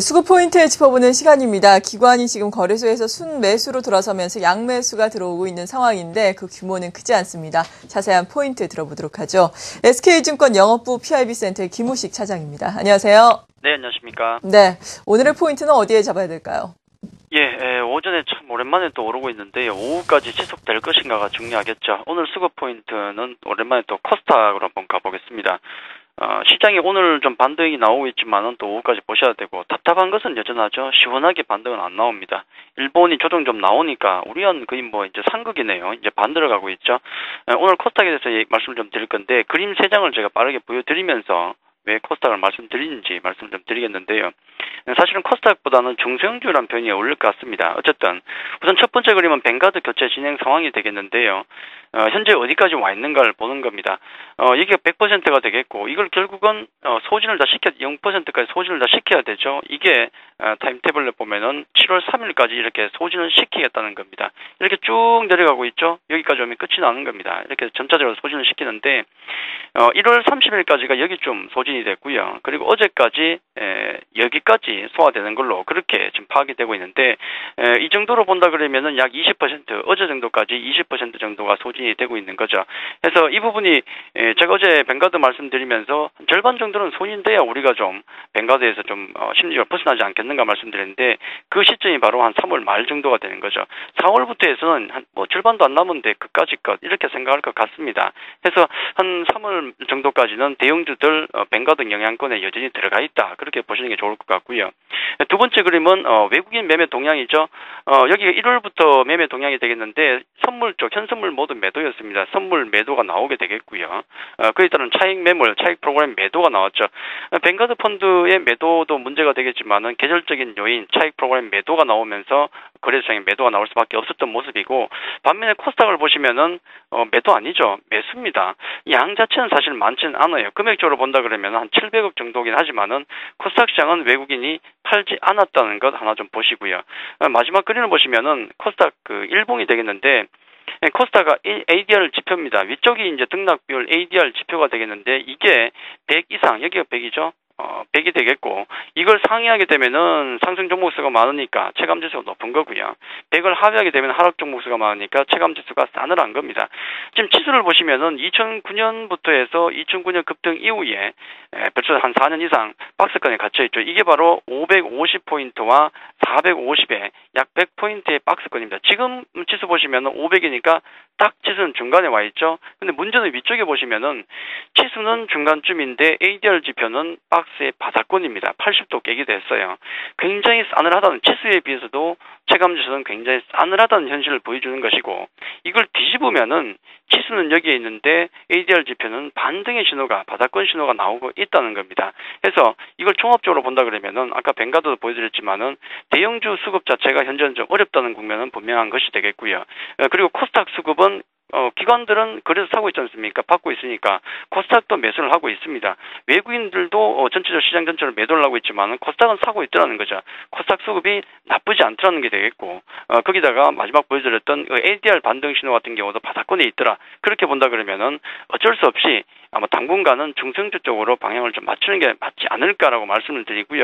수급 포인트 짚어보는 시간입니다. 기관이 지금 거래소에서 순매수로 들어서면서 양매수가 들어오고 있는 상황인데 그 규모는 크지 않습니다. 자세한 포인트 들어보도록 하죠. SK증권 영업부 PIB센터의 김우식 차장입니다. 안녕하세요. 네, 안녕하십니까. 네, 오늘의 포인트는 어디에 잡아야 될까요? 오전에 참 오랜만에 또 오르고 있는데요. 오후까지 지속될 것인가가 중요하겠죠. 오늘 수급 포인트는 오랜만에 또 코스닥으로 한번 가보겠습니다. 시장이 오늘 좀 반등이 나오고 있지만은 또 오후까지 보셔야 되고, 답답한 것은 여전하죠. 시원하게 반등은 안 나옵니다. 일본이 조정 좀 나오니까 우리는 거의 이제 상극이네요. 이제 반 들어가고 있죠. 오늘 코스닥에 대해서 말씀을 좀 드릴 건데, 그림 3장을 제가 빠르게 보여드리면서 왜 코스닥을 말씀드리는지 말씀 좀 드리겠는데요. 사실은 코스닥보다는 중소형주라는 표현이 어울릴 것 같습니다. 어쨌든 우선 첫 번째 그림은 뱅가드 교체 진행 상황이 되겠는데요. 현재 어디까지 와 있는가를 보는 겁니다. 이게 100%가 되겠고, 이걸 결국은 소진을 다 0%까지 소진을 다 시켜야 되죠. 이게 타임테이블에 보면은 7월 3일까지 이렇게 소진을 시키겠다는 겁니다. 이렇게 쭉 내려가고 있죠. 여기까지 오면 끝이 나는 겁니다. 이렇게 전체적으로 소진을 시키는데 1월 30일까지가 여기쯤 소진이 됐고요. 그리고 어제까지 여기까지 소화되는 걸로 그렇게 지금 파악이 되고 있는데, 이 정도로 본다 그러면은 약 20%, 어제 정도까지 20% 정도가 소진이 되고 있는 거죠. 그래서 이 부분이 제가 어제 뱅가드 말씀드리면서 절반 정도는 소진돼야 우리가 좀 뱅가드에서 좀 심리적으로 벗어나지 않겠는가 말씀드렸는데, 그 시점이 바로 한 3월 말 정도가 되는 거죠. 4월부터 해서는 한 절반도 안 남은데 그까짓 것 이렇게 생각할 것 같습니다. 그래서 한 3월 정도까지는 대형주들 뱅가드 영향권에 여전히 들어가 있다, 그렇게 보시는 게 좋을 것 같고요. 두 번째 그림은 외국인 매매 동향이죠. 여기가 1월부터 매매 동향이 되겠는데, 선물 쪽 현선물 모두 매도였습니다. 선물 매도가 나오게 되겠고요. 그에 따른 차익 매물, 차익 프로그램 매도가 나왔죠. 뱅가드 펀드의 매도도 문제가 되겠지만은 계절적인 요인, 차익 프로그램 매도가 나오면서 거래소장에 매도가 나올 수밖에 없었던 모습이고, 반면에 코스닥을 보시면은 매도 아니죠. 매수입니다. 양 자체는 사실 많지는 않아요. 금액적으로 본다 그러면 한 700억 정도긴 하지만은 코스닥 시장은 외국인이 팔지 않았다는 것 하나 좀 보시고요. 마지막 그림을 보시면은 코스닥 일봉이 되겠는데, 코스닥가 ADR 지표입니다. 위쪽이 이제 등락 비율 ADR 지표가 되겠는데, 이게 100 이상, 여기가 100이죠. 100이 되겠고, 이걸 상회하게 되면은 상승 종목 수가 많으니까 체감 지수가 높은 거고요. 100을 하회하게 되면 하락 종목 수가 많으니까 체감 지수가 싸늘한 겁니다. 지금 지수를 보시면은 2009년부터 해서 2009년 급등 이후에 벌써 한 4년 이상 박스권에 갇혀 있죠. 이게 바로 550포인트와 450에 약 100포인트의 박스권입니다. 지금 지수 보시면은 500이니까 딱 지수는 중간에 와 있죠. 근데 문제는 위쪽에 보시면은 지수는 중간쯤인데 ADR 지표는 박스의 바닥권입니다. 80도 깨게 됐어요. 굉장히 싸늘하다는, 지수에 비해서도 체감 지수는 굉장히 싸늘하다는 현실을 보여주는 것이고, 이걸 뒤집으면은 지수는 여기에 있는데 ADR 지표는 반등의 신호가, 바닥권 신호가 나오고 있다는 겁니다. 그래서 이걸 종합적으로 본다 그러면은 아까 뱅가드도 보여드렸지만은 대형주 수급 자체가 현재는 좀 어렵다는 국면은 분명한 것이 되겠고요. 그리고 코스닥 수급은 기관들은 그래서 사고 있지 않습니까? 받고 있으니까 코스닥도 매수를 하고 있습니다. 외국인들도 전체적 시장 전체를 매도를 하고 있지만 코스닥은 사고 있더라는 거죠. 코스닥 수급이 나쁘지 않더라는 게 되겠고, 거기다가 마지막 보여드렸던 ADR 반등 신호 같은 경우도 바닥권에 있더라. 그렇게 본다 그러면은 어쩔 수 없이 아마 당분간은 중성주 쪽으로 방향을 좀 맞추는 게 맞지 않을까라고 말씀을 드리고요.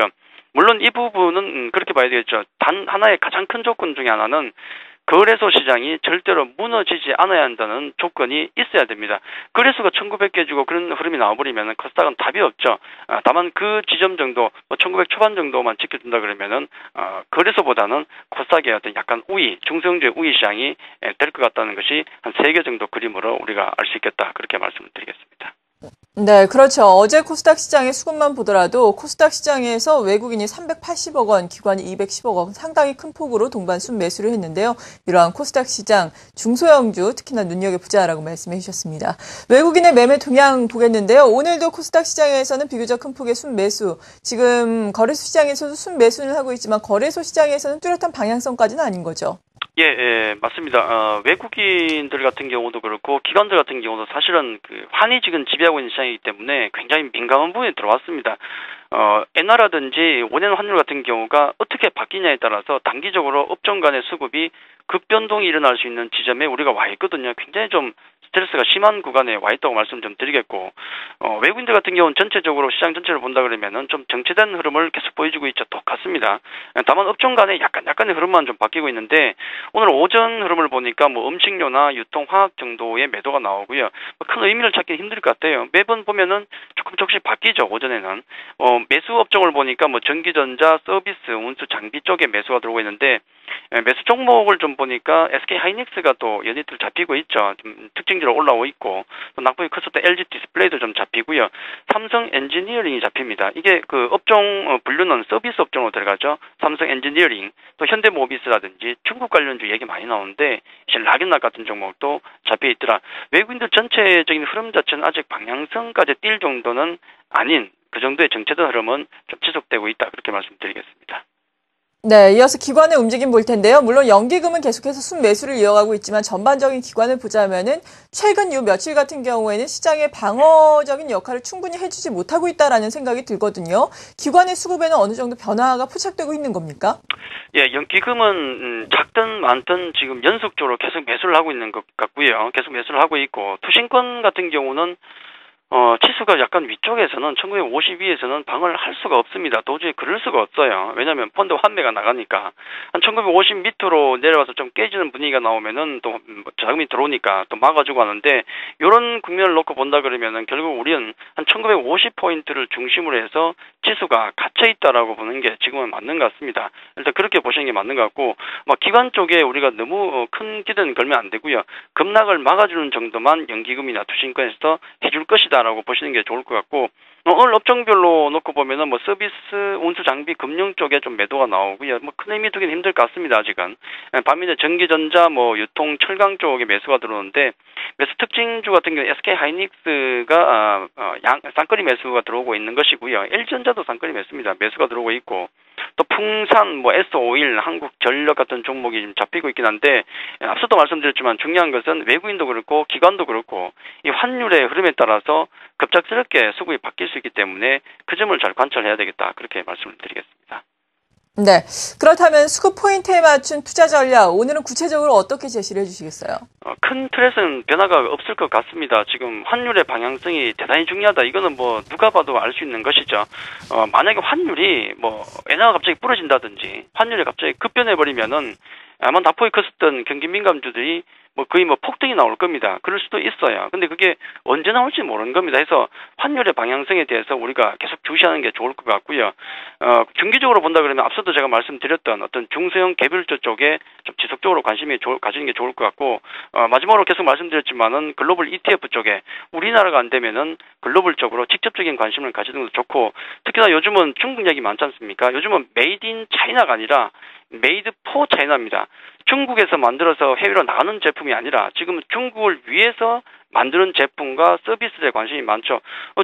물론 이 부분은 그렇게 봐야 되겠죠. 단 하나의 가장 큰 조건 중에 하나는 거래소 시장이 절대로 무너지지 않아야 한다는 조건이 있어야 됩니다. 거래소가 1900개 주고 그런 흐름이 나와버리면 코스닥은 답이 없죠. 다만 그 지점 정도, 1900 초반 정도만 지켜준다 그러면은 거래소보다는 코스닥의 어떤 약간 우위, 중성주의 우위 시장이 될 것 같다는 것이 한 3개 정도 그림으로 우리가 알 수 있겠다, 그렇게 말씀을 드리겠습니다. 네, 그렇죠. 어제 코스닥 시장의 수급만 보더라도 코스닥 시장에서 외국인이 380억 원, 기관이 210억 원, 상당히 큰 폭으로 동반 순매수를 했는데요. 이러한 코스닥 시장, 중소형주 특히나 눈여겨보자라고 말씀해 주셨습니다. 외국인의 매매 동향 보겠는데요. 오늘도 코스닥 시장에서는 비교적 큰 폭의 순매수, 지금 거래소 시장에서도 순매수를 하고 있지만 거래소 시장에서는 뚜렷한 방향성까지는 아닌 거죠. 예, 맞습니다. 외국인들 같은 경우도 그렇고 기관들 같은 경우도 사실은 환이 지금 지배하고 있는 시장이기 때문에 굉장히 민감한 부분에 들어왔습니다. 엔화라든지 원엔 환율 같은 경우가 어떻게 바뀌냐에 따라서 단기적으로 업종 간의 수급이 급변동이 일어날 수 있는 지점에 우리가 와 있거든요. 굉장히 좀 스트레스가 심한 구간에 와 있다고 말씀 좀 드리겠고, 외국인들 같은 경우는 전체적으로 시장 전체를 본다 그러면은 좀 정체된 흐름을 계속 보여주고 있죠. 똑같습니다. 다만 업종 간에 약간의 흐름만 좀 바뀌고 있는데, 오늘 오전 흐름을 보니까 뭐 음식료나 유통, 화학 정도의 매도가 나오고요. 큰 의미를 찾기 힘들 것 같아요. 매번 보면은 조금씩 바뀌죠. 오전에는 매수 업종을 보니까 뭐 전기전자, 서비스, 운수, 장비 쪽에 매수가 들어오고 있는데, 매수 종목을 좀 보니까 SK 하이닉스가 또 연이틀 잡히고 있죠. 좀 특징적으로 올라오고 있고, 또 낙폭이 컸었던 LG 디스플레이도 좀 잡히고요. 삼성 엔지니어링이 잡힙니다. 이게 그 업종 분류는 서비스 업종으로 들어가죠. 삼성 엔지니어링, 또 현대모비스라든지 중국 관련주 얘기 많이 나오는데, 락앤락 같은 종목도 잡혀 있더라. 외국인들 전체적인 흐름 자체는 아직 방향성까지 뛸 정도는 아닌, 그 정도의 정체된 흐름은 좀 지속되고 있다. 그렇게 말씀드리겠습니다. 네, 이어서 기관의 움직임 볼 텐데요. 물론 연기금은 계속해서 순매수를 이어가고 있지만 전반적인 기관을 보자면은 최근 요 며칠 같은 경우에는 시장의 방어적인 역할을 충분히 해주지 못하고 있다라는 생각이 들거든요. 기관의 수급에는 어느 정도 변화가 포착되고 있는 겁니까? 예, 연기금은 작든 많든 지금 연속적으로 계속 매수를 하고 있는 것 같고요. 계속 매수를 하고 있고, 투신권 같은 경우는 치수가 약간 위쪽에서는 1952에서는 방어를 할 수가 없습니다. 도저히 그럴 수가 없어요. 왜냐하면 펀드 환매가 나가니까. 한 1950 밑으로 내려와서 좀 깨지는 분위기가 나오면은 또 자금이 들어오니까 또 막아주고 하는데, 이런 국면을 놓고 본다 그러면은 결국 우리는 한 1950포인트를 중심으로 해서 치수가 갇혀있다라고 보는 게 지금은 맞는 것 같습니다. 일단 그렇게 보시는 게 맞는 것 같고, 기관 쪽에 우리가 너무 큰 기대는 걸면 안 되고요. 급락을 막아주는 정도만 연기금이나 투신권에서 해줄 것이다 라고 보시는 게 좋을 것 같고, 오늘 업종별로 놓고 보면은 뭐 서비스, 운수, 장비, 금융 쪽에 좀 매도가 나오고요. 큰 의미 두기는 힘들 것 같습니다, 아직은. 반면에 전기전자, 유통, 철강 쪽에 매수가 들어오는데, 매수 특징주 같은 경우 SK 하이닉스가 쌍끌이 매수가 들어오고 있는 것이고요. LG전자도 쌍끌이 매수가 들어오고 있고, 또 풍산, S-오일, 한국전력 같은 종목이 좀 잡히고 있긴 한데, 앞서도 말씀드렸지만 중요한 것은 외국인도 그렇고 기관도 그렇고 이 환율의 흐름에 따라서 급작스럽게 수급이 바뀔 수 있기 때문에 그 점을 잘 관찰해야 되겠다. 그렇게 말씀을 드리겠습니다. 네. 그렇다면 수급 포인트에 맞춘 투자 전략, 오늘은 구체적으로 어떻게 제시를 해주시겠어요? 큰 틀에서는 변화가 없을 것 같습니다. 지금 환율의 방향성이 대단히 중요하다. 이거는 누가 봐도 알 수 있는 것이죠. 만약에 환율이 엔화가 갑자기 부러진다든지 환율이 갑자기 급변해버리면은 아마 낙폭이 컸었던 경기 민감주들이 거의 폭등이 나올 겁니다. 그럴 수도 있어요. 근데 그게 언제 나올지 모르는 겁니다. 그래서 환율의 방향성에 대해서 우리가 계속 주시하는 게 좋을 것 같고요. 중기적으로 본다 그러면 앞서도 제가 말씀드렸던 어떤 중소형 개별주 쪽에 좀 지속적으로 관심이 가지는 게 좋을 것 같고, 마지막으로 계속 말씀드렸지만은 글로벌 ETF 쪽에 우리나라가 안 되면은 글로벌적으로 직접적인 관심을 가지는 것도 좋고, 특히나 요즘은 중국 얘기 많지 않습니까? 요즘은 메이드 인 차이나가 아니라 메이드 포 차이나입니다. 중국에서 만들어서 해외로 나가는 제품이 아니라 지금 중국을 위해서 만드는 제품과 서비스에 관심이 많죠.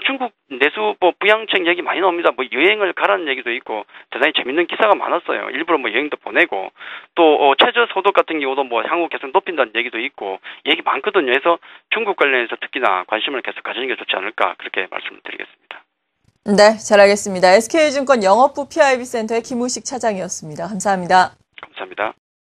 중국 내수 부양책 얘기 많이 나옵니다. 여행을 가라는 얘기도 있고 대단히 재밌는 기사가 많았어요. 일부러 여행도 보내고, 또 최저 소득 같은 경우도 향후 계속 높인다는 얘기도 있고 얘기 많거든요. 그래서 중국 관련해서 특히나 관심을 계속 가지는 게 좋지 않을까, 그렇게 말씀을 드리겠습니다. 네, 잘 알겠습니다. SK증권 영업부 PIB 센터의 김우식 차장이었습니다. 감사합니다. 감사합니다.